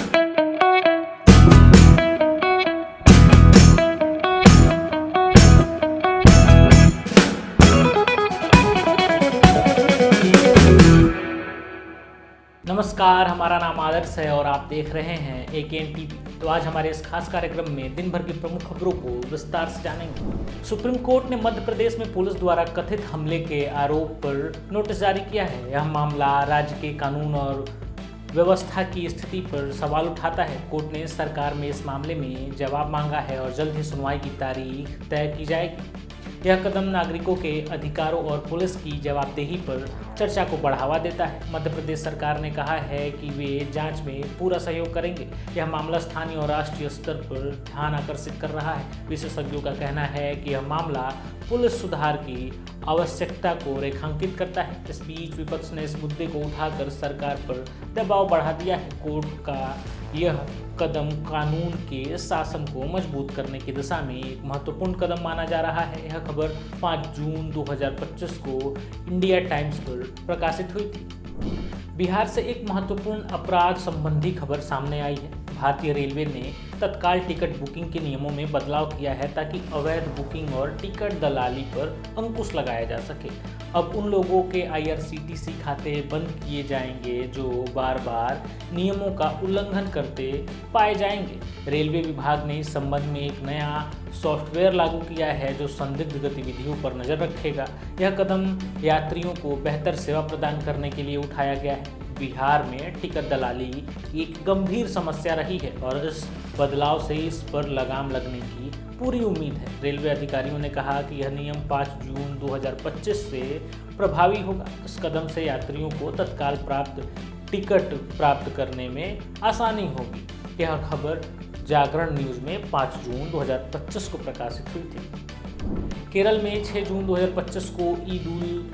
नमस्कार, हमारा नाम आदर्श है और आप देख रहे हैं AKN टीवी। तो आज हमारे इस खास कार्यक्रम में दिन भर की प्रमुख खबरों को विस्तार से जानेंगे। सुप्रीम कोर्ट ने मध्य प्रदेश में पुलिस द्वारा कथित हमले के आरोप पर नोटिस जारी किया है। यह मामला राज्य के कानून और व्यवस्था की स्थिति पर सवाल उठाता है। कोर्ट ने सरकार में इस मामले में जवाब मांगा है और जल्द ही सुनवाई की तारीख तय की जाएगी। यह कदम नागरिकों के अधिकारों और पुलिस की जवाबदेही पर चर्चा को बढ़ावा देता है। मध्य प्रदेश सरकार ने कहा है कि वे जांच में पूरा सहयोग करेंगे। यह मामला स्थानीय और राष्ट्रीय स्तर पर ध्यान आकर्षित कर रहा है। विशेषज्ञों का कहना है कि यह मामला पुलिस सुधार की आवश्यकता को रेखांकित करता है। इस बीच विपक्ष ने इस मुद्दे को उठाकर सरकार पर दबाव बढ़ा दिया है। कोर्ट का यह कदम कानून के शासन को मजबूत करने की दिशा में एक महत्वपूर्ण कदम माना जा रहा है। यह खबर 5 जून 2025 को इंडिया टाइम्स पर प्रकाशित हुई थी। बिहार से एक महत्वपूर्ण अपराध संबंधी खबर सामने आई है। भारतीय रेलवे ने तत्काल टिकट बुकिंग के नियमों में बदलाव किया है ताकि अवैध बुकिंग और टिकट दलाली पर अंकुश लगाया जा सके। अब उन लोगों के IRCTC खाते बंद किए जाएंगे जो बार बार नियमों का उल्लंघन करते पाए जाएंगे। रेलवे विभाग ने इस संबंध में एक नया सॉफ्टवेयर लागू किया है जो संदिग्ध गतिविधियों पर नजर रखेगा। यह कदम यात्रियों को बेहतर सेवा प्रदान करने के लिए उठाया गया है। बिहार में टिकट दलाली एक गंभीर समस्या रही है और इस बदलाव से इस पर लगाम लगने की पूरी उम्मीद है। रेलवे अधिकारियों ने कहा कि यह नियम 5 जून 2025 से प्रभावी होगा। इस कदम से यात्रियों को तत्काल टिकट प्राप्त करने में आसानी होगी। यह खबर जागरण न्यूज में 5 जून 2025 को प्रकाशित हुई थी। केरल में 6 जून 2025 को ईद उल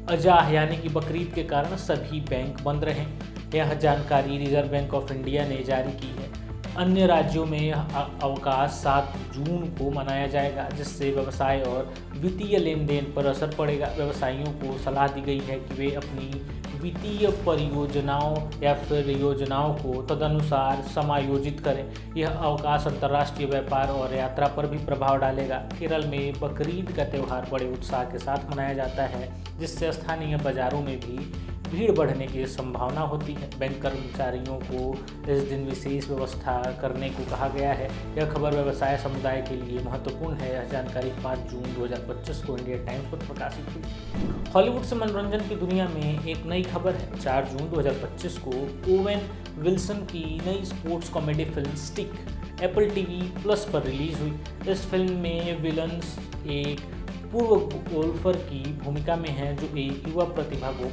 अजहा यानी कि बकरीद के कारण सभी बैंक बंद रहे। यह जानकारी रिजर्व बैंक ऑफ इंडिया ने जारी की है। अन्य राज्यों में यह अवकाश 7 जून को मनाया जाएगा, जिससे व्यवसाय और वित्तीय लेन देन पर असर पड़ेगा। व्यवसायियों को सलाह दी गई है कि वे अपनी वित्तीय परियोजनाओं या फिर योजनाओं को तदनुसार समायोजित करें। यह अवकाश अंतर्राष्ट्रीय व्यापार और यात्रा पर भी प्रभाव डालेगा। केरल में बकरीद का त्यौहार बड़े उत्साह के साथ मनाया जाता है, जिससे स्थानीय बाजारों में भी भीड़ बढ़ने की संभावना होती है। बैंक कर्मचारियों को इस दिन विशेष व्यवस्था करने को कहा गया है। यह खबर व्यवसाय समुदाय के लिए महत्वपूर्ण है। यह जानकारी 5 जून 2025 को इंडिया टाइम्स पर प्रकाशित हुई। हॉलीवुड से मनोरंजन की दुनिया में एक नई खबर है। 4 जून 2025 को ओवेन विल्सन की नई sports comedy film stick Apple TV+ पर रिलीज हुई। इस फिल्म में विलन्स एक पूर्व गोल्फर की भूमिका में है जो एक युवा प्रतिभा को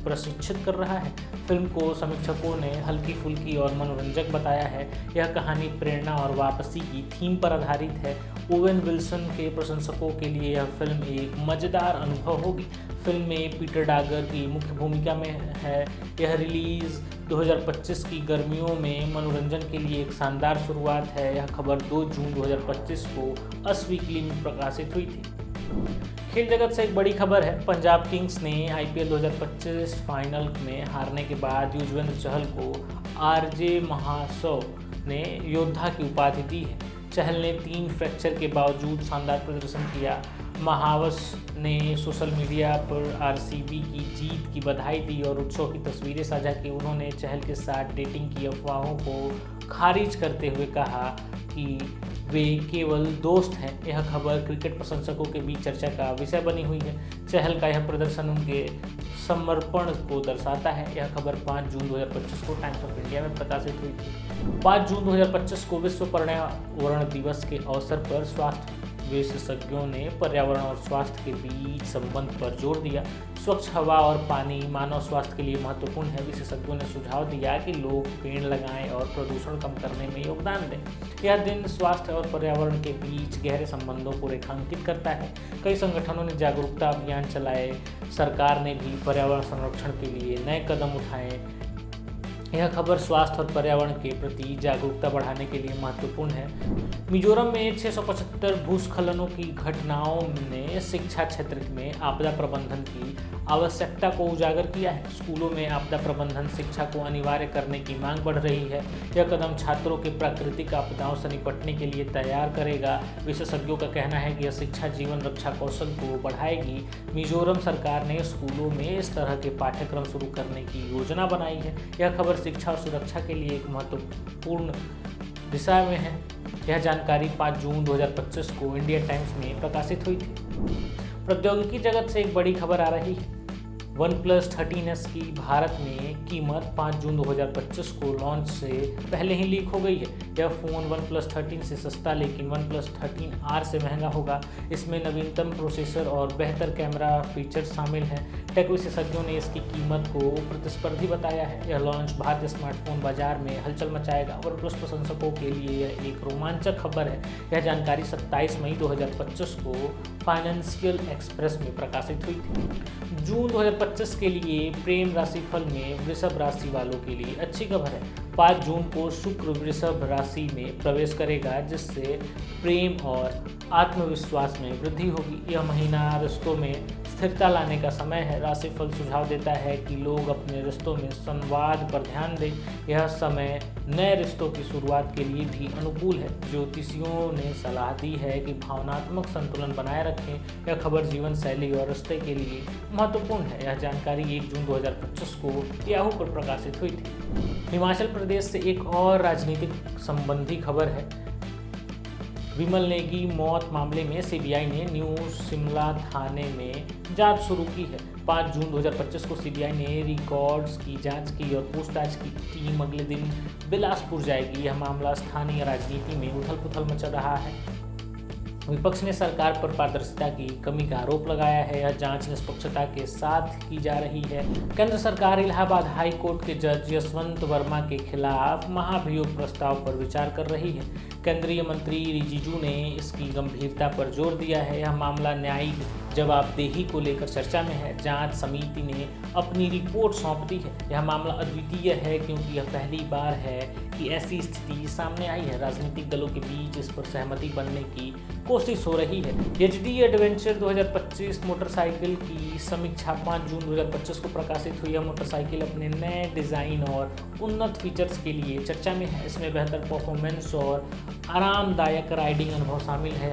प्रशिक्षित कर रहा है। फिल्म को समीक्षकों ने हल्की फुल्की और मनोरंजक बताया है। यह कहानी प्रेरणा और वापसी की थीम पर आधारित है। ओवेन विल्सन के प्रशंसकों के लिए यह फिल्म एक मज़ेदार अनुभव होगी। फिल्म में पीटर डागर की मुख्य भूमिका में है। यह रिलीज 2025 की गर्मियों में मनोरंजन के लिए एक शानदार शुरुआत है। यह खबर 2 जून 2025 को अस वीकली में प्रकाशित हुई थी। खेल जगत से एक बड़ी खबर है। पंजाब किंग्स ने IPL 2025 फाइनल में हारने के बाद युजवेंद्र चहल को RJ महासव ने योद्धा की उपाधि दी है। चहल ने 3 फ्रैक्चर के बावजूद शानदार प्रदर्शन किया। महावस ने सोशल मीडिया पर RCB की जीत की बधाई दी और उत्सव की तस्वीरें साझा की। उन्होंने चहल के साथ डेटिंग की अफवाहों को खारिज करते हुए कहा कि वे केवल दोस्त हैं। यह खबर क्रिकेट प्रशंसकों के बीच चर्चा का विषय बनी हुई है। चहल का यह प्रदर्शन उनके समर्पण को दर्शाता है। यह खबर 5 जून 2025 को टाइम्स ऑफ इंडिया में प्रकाशित हुई थी। 5 जून 2025 को विश्व पर्यावरण दिवस के अवसर पर स्वास्थ्य विशेषज्ञों ने पर्यावरण और स्वास्थ्य के बीच संबंध पर जोर दिया। स्वच्छ हवा और पानी मानव स्वास्थ्य के लिए महत्वपूर्ण है। विशेषज्ञों ने सुझाव दिया कि लोग पेड़ लगाएं और प्रदूषण कम करने में योगदान दें। यह दिन स्वास्थ्य और पर्यावरण के बीच गहरे संबंधों को रेखांकित करता है। कई संगठनों ने जागरूकता अभियान चलाए। सरकार ने भी पर्यावरण संरक्षण के लिए नए कदम उठाए। यह खबर स्वास्थ्य और पर्यावरण के प्रति जागरूकता बढ़ाने के लिए महत्वपूर्ण है। मिजोरम में 675 भूस्खलनों की घटनाओं ने शिक्षा क्षेत्र में आपदा प्रबंधन की आवश्यकता को उजागर किया है। स्कूलों में आपदा प्रबंधन शिक्षा को अनिवार्य करने की मांग बढ़ रही है। यह कदम छात्रों के प्राकृतिक आपदाओं से निपटने के लिए तैयार करेगा। विशेषज्ञों का कहना है कि यह शिक्षा जीवन रक्षा कौशल को बढ़ाएगी। मिजोरम सरकार ने स्कूलों में इस तरह के पाठ्यक्रम शुरू करने की योजना बनाई है। यह खबर शिक्षा और सुरक्षा के लिए एक महत्वपूर्ण दिशा में है। यह जानकारी 5 जून 2025 को इंडिया टाइम्स में प्रकाशित हुई थी। प्रौद्योगिकी जगत से एक बड़ी खबर आ रही है। OnePlus 13S की भारत में कीमत 5 जून 2025 को लॉन्च से पहले ही लीक हो गई है। यह फ़ोन OnePlus 13 से सस्ता लेकिन OnePlus 13R से महंगा होगा। इसमें नवीनतम प्रोसेसर और बेहतर कैमरा फीचर्स शामिल हैं। टेक विशेषज्ञों ने इसकी कीमत को प्रतिस्पर्धी बताया है। यह लॉन्च भारतीय स्मार्टफोन बाजार में हलचल मचाएगा। OnePlus प्रशंसकों के लिए यह एक रोमांचक खबर है। यह जानकारी 27 मई 2025 को फाइनेंशियल एक्सप्रेस में प्रकाशित हुई थी। जून 2025 के लिए प्रेम राशिफल में वृषभ राशि वालों के लिए अच्छी खबर है। 5 जून को शुक्र वृषभ राशि में प्रवेश करेगा, जिससे प्रेम और आत्मविश्वास में वृद्धि होगी। यह महीना रिश्तों में स्थिरता लाने का समय है। राशिफल सुझाव देता है कि लोग अपने रिश्तों में संवाद पर ध्यान दें। यह समय नए रिश्तों की शुरुआत के लिए भी अनुकूल है। ज्योतिषियों ने सलाह दी है कि भावनात्मक संतुलन बनाए रखें। यह खबर जीवन शैली और रिश्ते के लिए महत्वपूर्ण है। यह जानकारी 1 जून 2025 को याहू पर प्रकाशित हुई थी। हिमाचल प्रदेश से एक और राजनीतिक संबंधी खबर है। विमल नेगी मौत मामले में सीबीआई ने न्यू शिमला थाने में जांच शुरू की है। 5 जून 2025 को सीबीआई ने रिकॉर्ड्स की जांच की और पूछताछ की टीम अगले दिन बिलासपुर जाएगी। यह मामला स्थानीय राजनीति में उथल-पुथल मचा रहा है। विपक्ष ने सरकार पर पारदर्शिता की कमी का आरोप लगाया है। यह जांच निष्पक्षता के साथ की जा रही है। केंद्र सरकार इलाहाबाद हाई कोर्ट के जज यशवंत वर्मा के खिलाफ महाभियोग प्रस्ताव पर विचार कर रही है। केंद्रीय मंत्री रिजिजू ने इसकी गंभीरता पर जोर दिया है। यह मामला न्यायिक जवाबदेही को लेकर चर्चा में है। जांच समिति ने अपनी रिपोर्ट सौंप दी है। यह मामला अद्वितीय है क्योंकि यह पहली बार है कि ऐसी स्थिति सामने आई है। राजनीतिक दलों के बीच इस पर सहमति बनने की कोशिश हो रही है। HD एडवेंचर 2025 मोटरसाइकिल की समीक्षा 5 जून 2025 को प्रकाशित हुई। यह मोटरसाइकिल अपने नए डिज़ाइन और उन्नत फीचर्स के लिए चर्चा में है। इसमें बेहतर परफॉर्मेंस और आरामदायक राइडिंग अनुभव शामिल है।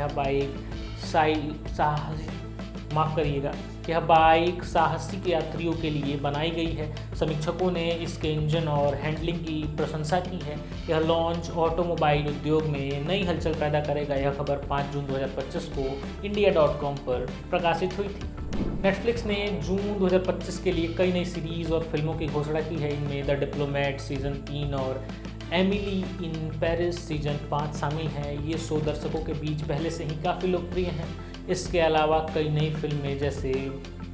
यह बाइक साहसिक यात्रियों के लिए बनाई गई है। समीक्षकों ने इसके इंजन और हैंडलिंग की प्रशंसा की है। यह लॉन्च ऑटोमोबाइल उद्योग में नई हलचल पैदा करेगा। यह खबर 5 जून 2025 को India.com पर प्रकाशित हुई थी। नेटफ्लिक्स ने जून 2025 के लिए कई नई सीरीज और फिल्मों की घोषणा की है। इनमें द डिप्लोमेट सीजन 3 और एमिली इन पेरिस सीजन 5 शामिल हैं। ये शो दर्शकों के बीच पहले से ही काफ़ी लोकप्रिय हैं। इसके अलावा कई नई फिल्में जैसे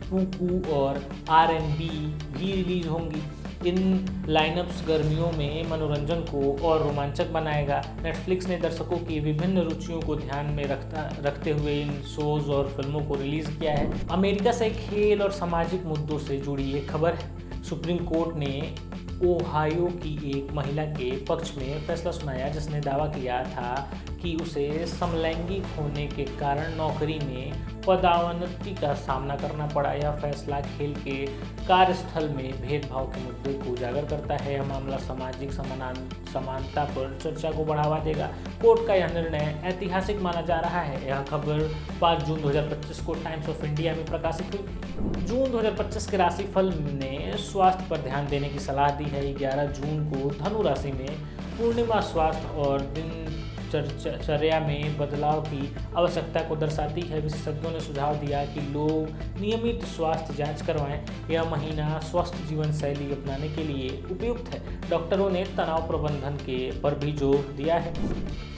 कुकू और R&B भी रिलीज होंगी। इन लाइनअप्स गर्मियों में मनोरंजन को और रोमांचक बनाएगा। नेटफ्लिक्स ने दर्शकों की विभिन्न रुचियों को ध्यान में रखते हुए इन शोज और फिल्मों को रिलीज किया है। अमेरिका से खेल और सामाजिक मुद्दों से जुड़ी एक खबर है। सुप्रीम कोर्ट ने ओहायो की एक महिला के पक्ष में फैसला सुनाया, जिसने दावा किया था कि उसे समलैंगिक होने के कारण नौकरी में पदोन्नति का सामना करना पड़ा। यह फैसला खेल के कार्यस्थल में भेदभाव के मुद्दे को उजागर करता है। यह मामला सामाजिक समानता पर चर्चा को बढ़ावा देगा। कोर्ट का यह निर्णय ऐतिहासिक माना जा रहा है। यह खबर 5 जून 2025 को टाइम्स ऑफ इंडिया में प्रकाशित हुई। जून 2025 के राशिफल ने स्वास्थ्य पर ध्यान देने की सलाह दी है। 11 जून को धनु राशि में पूर्णिमा स्वास्थ्य और दिनचर्या में बदलाव की आवश्यकता को दर्शाती है। विशेषज्ञों ने सुझाव दिया कि लोग नियमित स्वास्थ्य जांच करवाएं। यह महीना स्वस्थ जीवन शैली अपनाने के लिए उपयुक्त है। डॉक्टरों ने तनाव प्रबंधन पर भी जोर दिया है।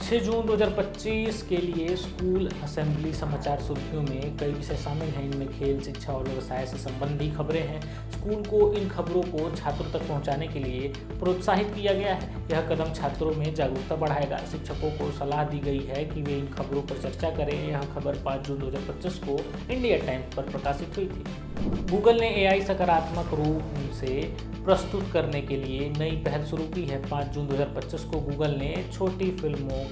6 जून 2025 के लिए स्कूल असेंबली समाचार सुर्खियों में कई विषय शामिल हैं। इनमें खेल, शिक्षा और व्यवसाय से संबंधी खबरें हैं। स्कूल को इन खबरों को छात्रों तक पहुंचाने के लिए प्रोत्साहित किया गया है। यह कदम छात्रों में जागरूकता बढ़ाएगा। शिक्षकों को सलाह दी गई है कि वे इन खबरों पर चर्चा करें। यह खबर 5 जून 2025 को इंडिया टाइम्स पर प्रकाशित हुई थी। गूगल ने AI सकारात्मक रूप से प्रस्तुत करने के लिए नई पहल शुरू की है। 5 जून 2025 को गूगल ने छोटी फिल्मों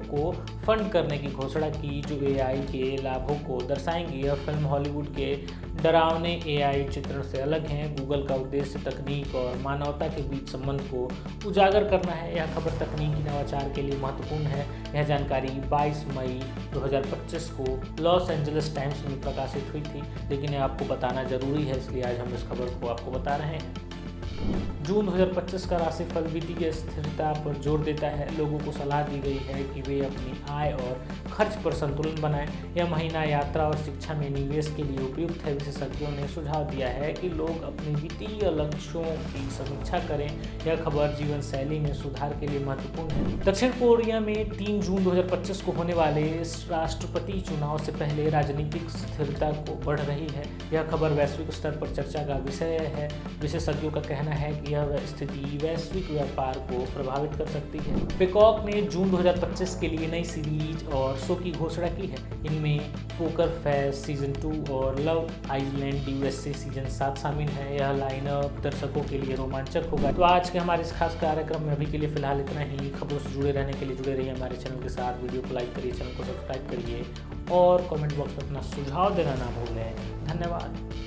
को फंड करने की घोषणा की जो एआई के लाभों को दर्शाएंगी। यह फिल्म हॉलीवुड के डरावने एआई चित्रण से अलग हैं। गूगल का उद्देश्य तकनीक और मानवता के बीच संबंध को उजागर करना है। यह खबर तकनीकी नवाचार के लिए महत्वपूर्ण है। यह जानकारी 22 मई 2025 को लॉस एंजलिस टाइम्स में प्रकाशित हुई थी, लेकिन यह आपको बताना जरूरी है, इसलिए आज हम इस खबर को आपको बता रहे हैं। जून 2025 का राशिफल वित्तीय स्थिरता पर जोर देता है। लोगों को सलाह दी गई है कि वे अपनी आय और खर्च पर संतुलन बनाएं। यह महीना यात्रा और शिक्षा में निवेश के लिए उपयुक्त है। विशेषज्ञों ने सुझाव दिया है कि लोग अपने वित्तीय लक्ष्यों की समीक्षा करें। यह खबर जीवन शैली में सुधार के लिए महत्वपूर्ण है। दक्षिण कोरिया में 3 जून 2025 को होने वाले राष्ट्रपति चुनाव से पहले राजनीतिक स्थिरता को बढ़ रही है। यह खबर वैश्विक स्तर पर चर्चा का विषय है। विशेषज्ञों का कहना है कि यह स्थिति वैश्विक व्यापार को प्रभावित कर सकती है। पीकॉक ने जून 2025 के लिए नई सीरीज और शो की घोषणा की है। इनमें पोकर फेस सीजन 2 और लव आइलैंड यूएसए सीजन 7 शामिल है। यह लाइनअप दर्शकों के लिए रोमांचक होगा। तो आज के हमारे इस खास कार्यक्रम में अभी के लिए फिलहाल इतना ही। खबरों से जुड़े रहने के लिए जुड़े रहिए हमारे चैनल के साथ। वीडियो को लाइक करिए, चैनल को सब्सक्राइब करिए और कमेंट बॉक्स में अपना सुझाव देना ना भूलें। धन्यवाद।